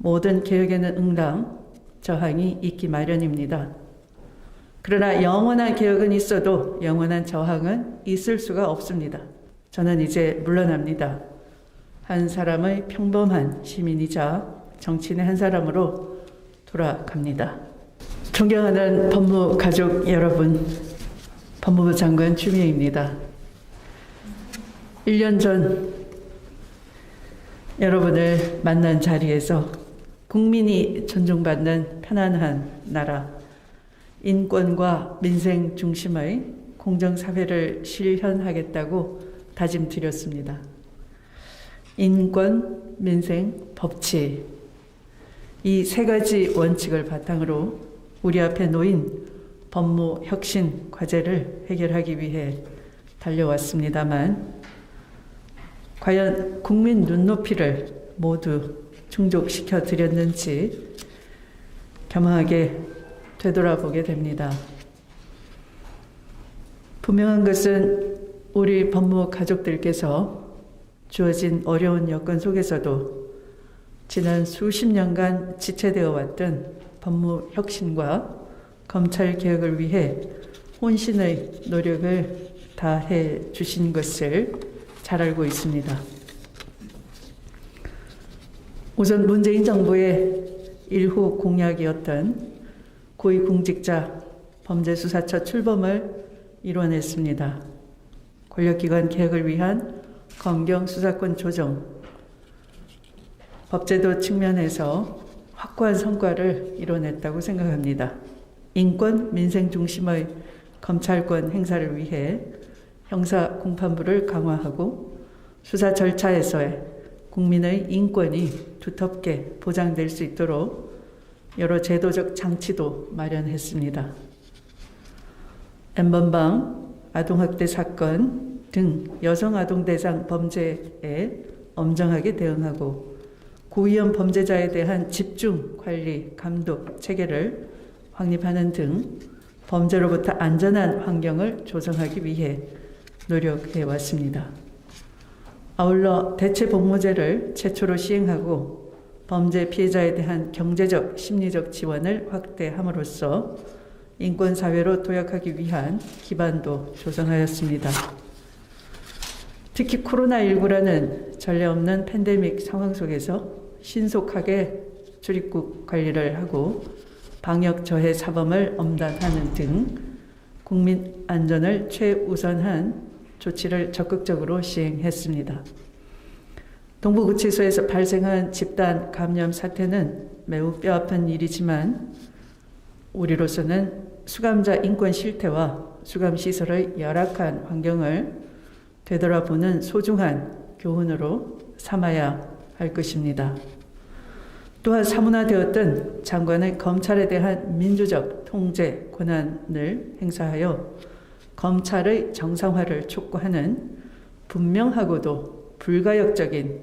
모든 개혁에는 응당, 저항이 있기 마련입니다. 그러나 영원한 개혁은 있어도 영원한 저항은 있을 수가 없습니다. 저는 이제 물러납니다. 한 사람의 평범한 시민이자 정치인의 한 사람으로 돌아갑니다. 존경하는 법무가족 여러분, 법무부 장관 추미애입니다. 1년 전 여러분을 만난 자리에서 국민이 존중받는 편안한 나라, 인권과 민생 중심의 공정사회를 실현하겠다고 다짐드렸습니다. 인권, 민생, 법치, 이 세 가지 원칙을 바탕으로 우리 앞에 놓인 법무 혁신 과제를 해결하기 위해 달려왔습니다만, 과연 국민 눈높이를 모두 충족시켜 드렸는지 겸허하게 되돌아보게 됩니다. 분명한 것은 우리 법무 가족들께서 주어진 어려운 여건 속에서도 지난 수십 년간 지체되어 왔던 법무 혁신과 검찰 개혁을 위해 혼신의 노력을 다해 주신 것을 잘 알고 있습니다. 우선 문재인 정부의 일후 공약이었던 고위공직자 범죄수사처 출범을 이뤄냈습니다. 권력기관 개혁을 위한 검경 수사권 조정, 법제도 측면에서 확고한 성과를 이뤄냈다고 생각합니다. 인권, 민생 중심의 검찰권 행사를 위해 형사 공판부를 강화하고 수사 절차에서의 국민의 인권이 두텁게 보장될 수 있도록 여러 제도적 장치도 마련했습니다. N번방, 아동학대 사건 등 여성아동 대상 범죄에 엄정하게 대응하고 고위험 범죄자에 대한 집중 관리 감독 체계를 확립하는 등 범죄로부터 안전한 환경을 조성하기 위해 노력해 왔습니다. 아울러 대체복무제를 최초로 시행하고 범죄 피해자에 대한 경제적, 심리적 지원을 확대함으로써 인권사회로 도약하기 위한 기반도 조성하였습니다. 특히 코로나19라는 전례 없는 팬데믹 상황 속에서 신속하게 출입국 관리를 하고 방역 저해 사범을 엄단하는 등 국민 안전을 최우선한 조치를 적극적으로 시행했습니다. 동부구치소에서 발생한 집단 감염 사태는 매우 뼈아픈 일이지만 우리로서는 수감자 인권 실태와 수감시설의 열악한 환경을 되돌아보는 소중한 교훈으로 삼아야 할 것입니다. 또한 사문화되었던 장관의 검찰에 대한 민주적 통제 권한을 행사하여 검찰의 정상화를 촉구하는 분명하고도 불가역적인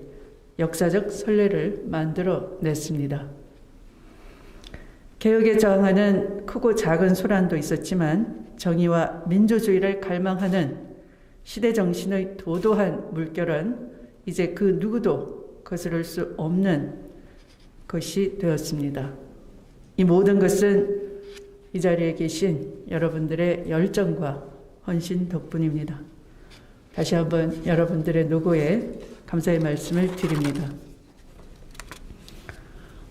역사적 선례를 만들어냈습니다. 개혁에 저항하는 크고 작은 소란도 있었지만 정의와 민주주의를 갈망하는 시대정신의 도도한 물결은 이제 그 누구도 거스를 수 없는 것이 되었습니다. 이 모든 것은 이 자리에 계신 여러분들의 열정과 헌신 덕분입니다. 다시 한번 여러분들의 노고에 감사의 말씀을 드립니다.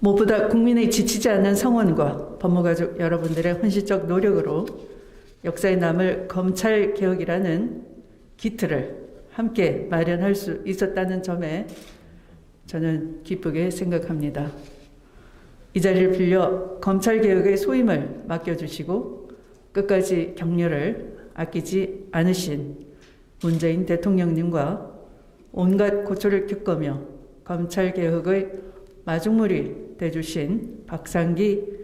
무엇보다 국민의 지치지 않는 성원과 법무가족 여러분들의 헌신적 노력으로 역사에 남을 검찰개혁이라는 기틀을 함께 마련할 수 있었다는 점에 저는 기쁘게 생각합니다. 이 자리를 빌려 검찰개혁의 소임을 맡겨주시고 끝까지 격려를 아끼지 않으신 문재인 대통령님과 온갖 고초를 겪으며 검찰개혁의 마중물이 되주신 박상기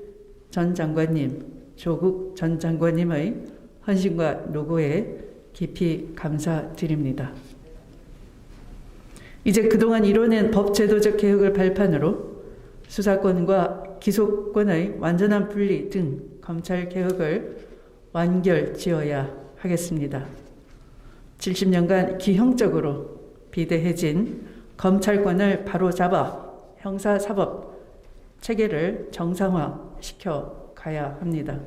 전 장관님, 조국 전 장관님의 헌신과 노고에 깊이 감사드립니다. 이제 그동안 이뤄낸 법제도적 개혁을 발판으로 수사권과 기소권의 완전한 분리 등 검찰개혁을 완결지어야 하겠습니다. 70년간 기형적으로 비대해진 검찰권을 바로잡아 형사사법 체계를 정상화시켜 가야 합니다.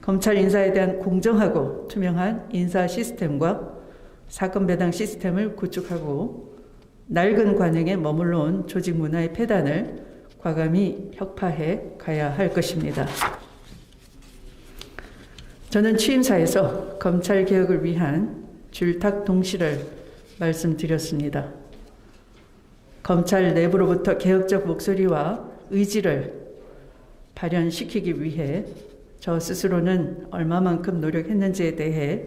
검찰 인사에 대한 공정하고 투명한 인사 시스템과 사건 배당 시스템을 구축하고 낡은 관행에 머물러 온 조직 문화의 폐단을 과감히 혁파해 가야 할 것입니다. 저는 취임사에서 검찰 개혁을 위한 줄탁 동시를 말씀드렸습니다. 검찰 내부로부터 개혁적 목소리와 의지를 발현시키기 위해 저 스스로는 얼마만큼 노력했는지에 대해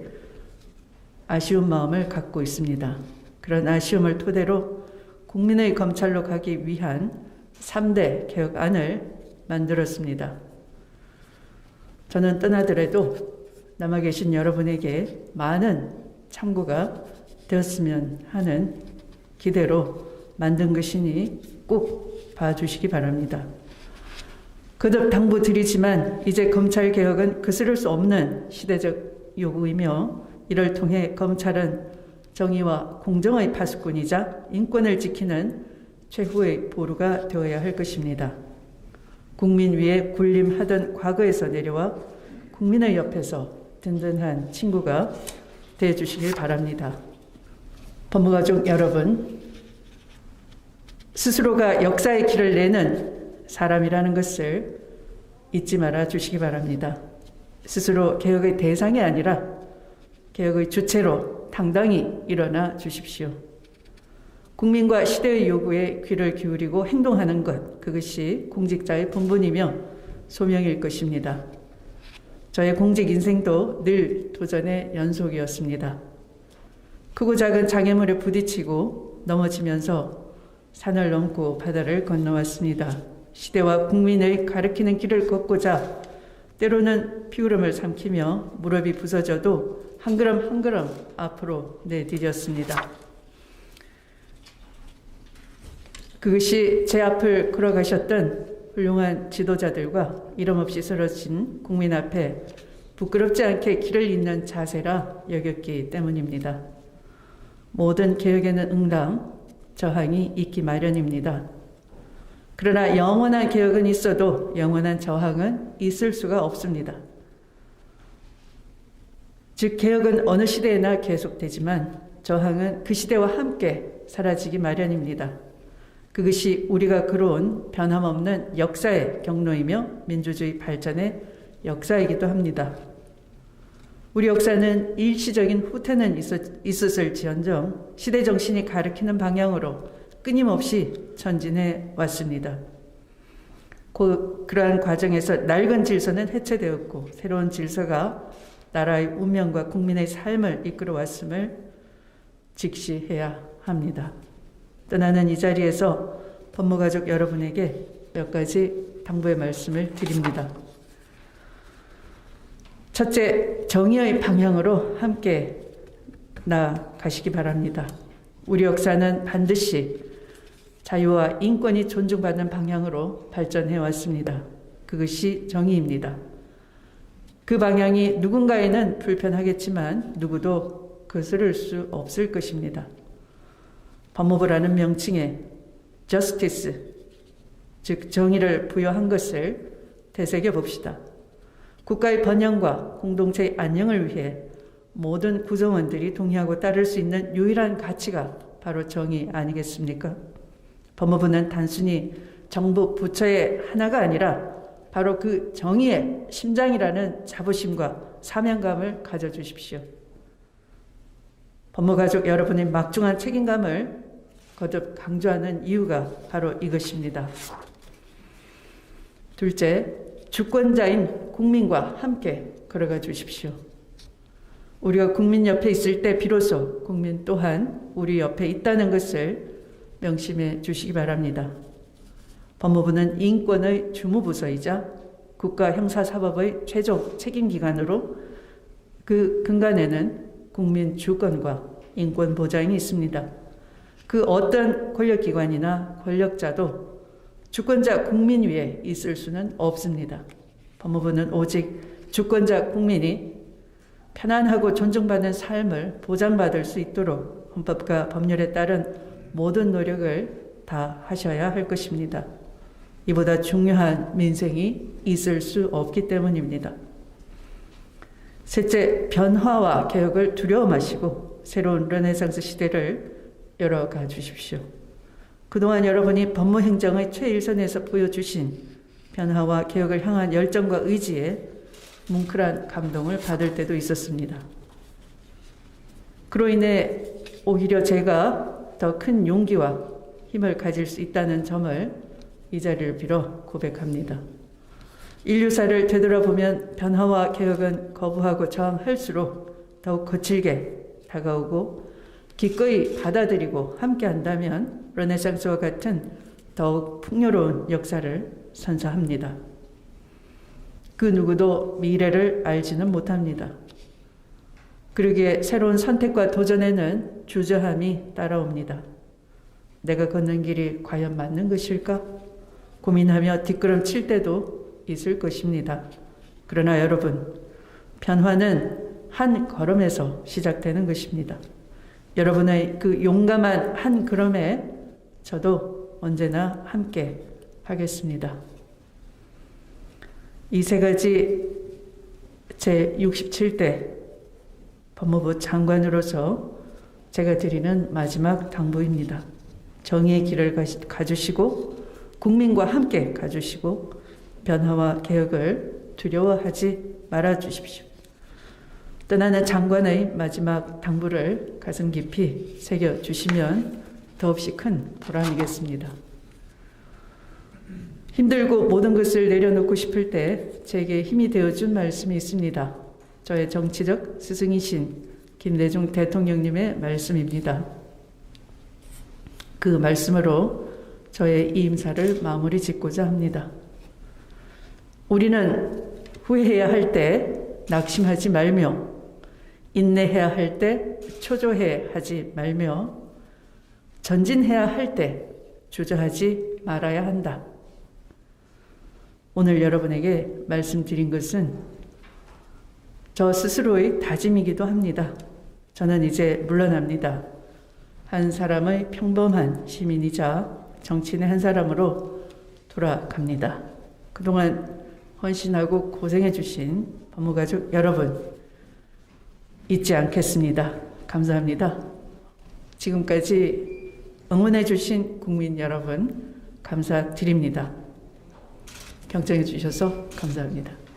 아쉬운 마음을 갖고 있습니다. 그런 아쉬움을 토대로 국민의 검찰로 가기 위한 3대 개혁안을 만들었습니다. 저는 떠나더라도 남아 계신 여러분에게 많은 참고가 되었으면 하는 기대로 만든 것이니 꼭 봐주시기 바랍니다. 거듭 당부드리지만 이제 검찰개혁은 거스를 수 없는 시대적 요구이며 이를 통해 검찰은 정의와 공정의 파수꾼이자 인권을 지키는 최후의 보루가 되어야 할 것입니다. 국민 위에 군림하던 과거에서 내려와 국민의 옆에서 든든한 친구가 되어주시길 바랍니다. 법무가족 여러분, 스스로가 역사의 길을 내는 사람이라는 것을 잊지 말아 주시기 바랍니다. 스스로 개혁의 대상이 아니라 개혁의 주체로 당당히 일어나 주십시오. 국민과 시대의 요구에 귀를 기울이고 행동하는 것, 그것이 공직자의 본분이며 소명일 것입니다. 저의 공직 인생도 늘 도전의 연속이었습니다. 크고 작은 장애물에 부딪히고 넘어지면서 산을 넘고 바다를 건너왔습니다. 시대와 국민의 가리키는 길을 걷고자 때로는 피구름을 삼키며 무릎이 부서져도 한 걸음 한 걸음 앞으로 내디뎠습니다. 그것이 제 앞을 걸어가셨던 훌륭한 지도자들과 이름없이 쓰러진 국민 앞에 부끄럽지 않게 길을 잇는 자세라 여겼기 때문입니다. 모든 개혁에는 응당, 저항이 있기 마련입니다. 그러나 영원한 개혁은 있어도 영원한 저항은 있을 수가 없습니다. 즉 개혁은 어느 시대에나 계속되지만 저항은 그 시대와 함께 사라지기 마련입니다. 그것이 우리가 걸어온 변함없는 역사의 경로이며 민주주의 발전의 역사이기도 합니다. 우리 역사는 일시적인 후퇴는 있었을지언정 시대 정신이 가리키는 방향으로 끊임없이 전진해 왔습니다. 그러한 과정에서 낡은 질서는 해체되었고 새로운 질서가 나라의 운명과 국민의 삶을 이끌어 왔음을 직시해야 합니다. 떠나는 이 자리에서 법무가족 여러분에게 몇 가지 당부의 말씀을 드립니다. 첫째, 정의의 방향으로 함께 나아가시기 바랍니다. 우리 역사는 반드시 자유와 인권이 존중받는 방향으로 발전해 왔습니다. 그것이 정의입니다. 그 방향이 누군가에는 불편하겠지만 누구도 거스를 수 없을 것입니다. 법무부라는 명칭에 justice, 즉 정의를 부여한 것을 되새겨 봅시다. 국가의 번영과 공동체의 안녕을 위해 모든 구성원들이 동의하고 따를 수 있는 유일한 가치가 바로 정의 아니겠습니까? 법무부는 단순히 정부 부처의 하나가 아니라 바로 그 정의의 심장이라는 자부심과 사명감을 가져주십시오. 법무가족 여러분의 막중한 책임감을 거듭 강조하는 이유가 바로 이것입니다. 둘째, 주권자인 국민과 함께 걸어가 주십시오. 우리가 국민 옆에 있을 때 비로소 국민 또한 우리 옆에 있다는 것을 명심해 주시기 바랍니다. 법무부는 인권의 주무부서이자 국가형사사법의 최종 책임기관으로 그 근간에는 국민 주권과 인권 보장이 있습니다. 그 어떤 권력기관이나 권력자도 주권자 국민 위에 있을 수는 없습니다. 법무부는 오직 주권자 국민이 편안하고 존중받는 삶을 보장받을 수 있도록 헌법과 법률에 따른 모든 노력을 다 하셔야 할 것입니다. 이보다 중요한 민생이 있을 수 없기 때문입니다. 셋째, 변화와 개혁을 두려워 마시고 새로운 르네상스 시대를 열어가 주십시오. 그동안 여러분이 법무행정의 최일선에서 보여주신 변화와 개혁을 향한 열정과 의지에 뭉클한 감동을 받을 때도 있었습니다. 그로 인해 오히려 제가 더 큰 용기와 힘을 가질 수 있다는 점을 이 자리를 빌어 고백합니다. 인류사를 되돌아보면 변화와 개혁은 거부하고 저항할수록 더욱 거칠게 다가오고 기꺼이 받아들이고 함께한다면 르네상스와 같은 더욱 풍요로운 역사를 선사합니다. 그 누구도 미래를 알지는 못합니다. 그러기에 새로운 선택과 도전에는 주저함이 따라옵니다. 내가 걷는 길이 과연 맞는 것일까? 고민하며 뒷걸음칠 때도 있을 것입니다. 그러나 여러분, 변화는 한 걸음에서 시작되는 것입니다. 여러분의 그 용감한 한 걸음에 저도 언제나 함께 하겠습니다. 이 세 가지 제67대 법무부 장관으로서 제가 드리는 마지막 당부입니다. 정의의 길을 가주시고 국민과 함께 가주시고 변화와 개혁을 두려워하지 말아 주십시오. 떠나는 장관의 마지막 당부를 가슴 깊이 새겨주시면 더없이 큰 보람이겠습니다. 힘들고 모든 것을 내려놓고 싶을 때 제게 힘이 되어준 말씀이 있습니다. 저의 정치적 스승이신 김대중 대통령님의 말씀입니다. 그 말씀으로 저의 이 임사를 마무리 짓고자 합니다. 우리는 후회해야 할 때 낙심하지 말며 인내해야 할 때 초조해 하지 말며 전진해야 할 때 주저하지 말아야 한다. 오늘 여러분에게 말씀드린 것은 저 스스로의 다짐이기도 합니다. 저는 이제 물러납니다. 한 사람의 평범한 시민이자 정치인의 한 사람으로 돌아갑니다. 그동안 헌신하고 고생해 주신 법무가족 여러분 잊지 않겠습니다. 감사합니다. 지금까지 응원해 주신 국민 여러분 감사드립니다. 경청해 주셔서 감사합니다.